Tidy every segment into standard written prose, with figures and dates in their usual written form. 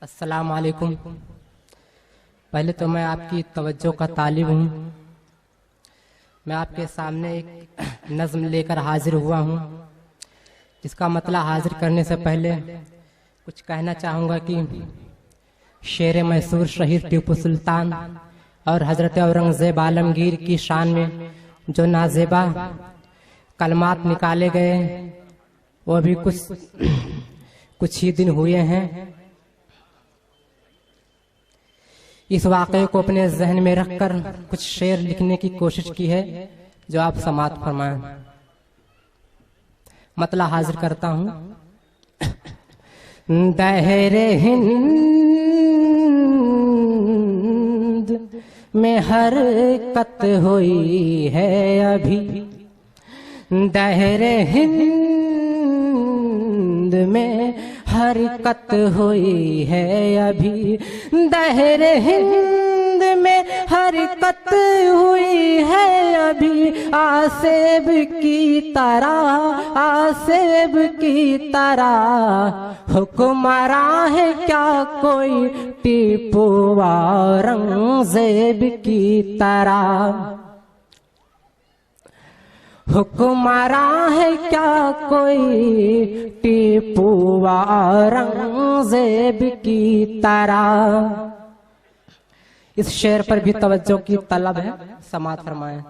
अस्सलाम वालेकुम। पहले तो मैं आपकी तवज्जो का तालिब हूँ। मैं आपके सामने एक नज़्म लेकर हाजिर हुआ हूँ, जिसका मतलब हाजिर करने से पहले कुछ कहना चाहूँगा कि शेर मैसूर शहीद टीपू सुल्तान और हज़रत औरंगज़ेब आलमगीर की शान में जो नाज़ेबा कलमात निकाले गए, वो भी कुछ ही दिन हुए हैं। इस वाक़े को अपने जहन में रखकर कुछ शेर लिखने की कोशिश की है, जो आप समाअत फरमाएं। मतलब हाजिर करता हूँ। दहरे हिंद में हरकत हुई है अभी, दहरे हिंद में हरकत हुई है अभी, दहरे हिंद में हरकत हुई है अभी। आसेब की तरह, आसेब की तरह हुक्मरां है क्या कोई टीपू औरंगज़ेब की तरह, हुक्मरां है क्या कोई टीपू औरंगज़ेब की तरह। इस शेर पर भी तवज्जो की तलब है, समाअत फरमाएं।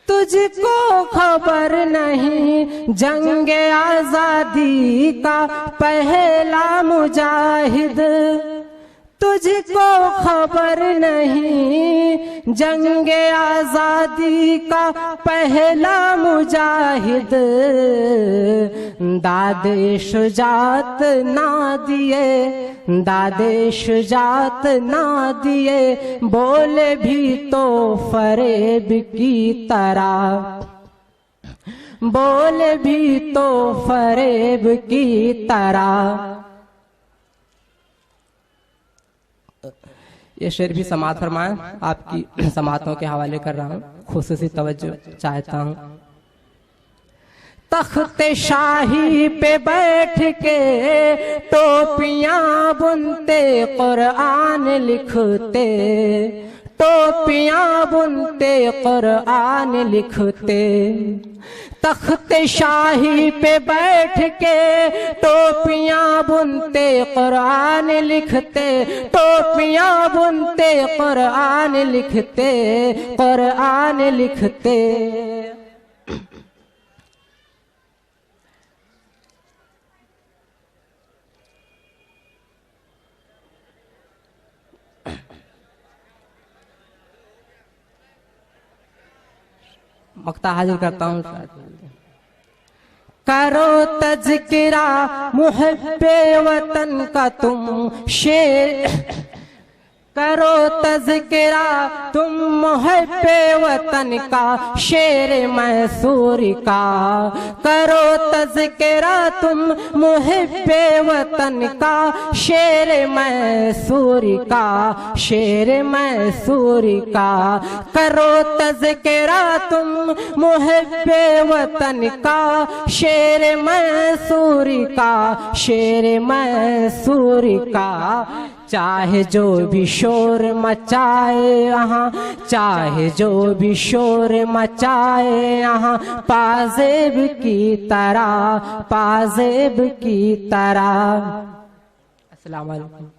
तुझको खबर नहीं जंगे आजादी का पहला मुजाहिद, तुझको खबर नहीं जंगे आजादी का पहला मुजाहिद। दादे शुजात ना दिए, दादे शुजात ना दिए, बोले भी तो फरेब की तरह, बोले भी तो फरेब की तरह। ये शेर भी समाअत फरमाएं। आपकी समाअतों के हवाले कर रहा हूँ, खुसूसी तवज्जो चाहता हूँ। तख्ते शाही पे बैठ के टोपियां बुनते कुरान लिखते, टोपियां बुनते कुरान लिखते। तख्ते शाही पे बैठ के टोपियां बुनते कुरान लिखते, टोपियां बुनते कुरान लिखते, कुरान लिखते। मक्ता हाजिर करता हूँ। करो तज़किरा मुहब्बे वतन का तुम शेर, करो तज़किरा तुम मुहब्बे वतन का शेर मैसूर का, करो तज़किरा तुम मुहब्बे वतन का शेर मैसूर का, शेर मैसूर का। करो तज़किरा तुम मुहब्बे वतन का शेर मैसूर का, शेर मैसूर का। चाहे जो भी शोर मचाए यहाँ, चाहे जो भी शोर मचाए यहाँ, पाजेब की तरह, पाजेब की तरह। अस्सलाम वालेकुम।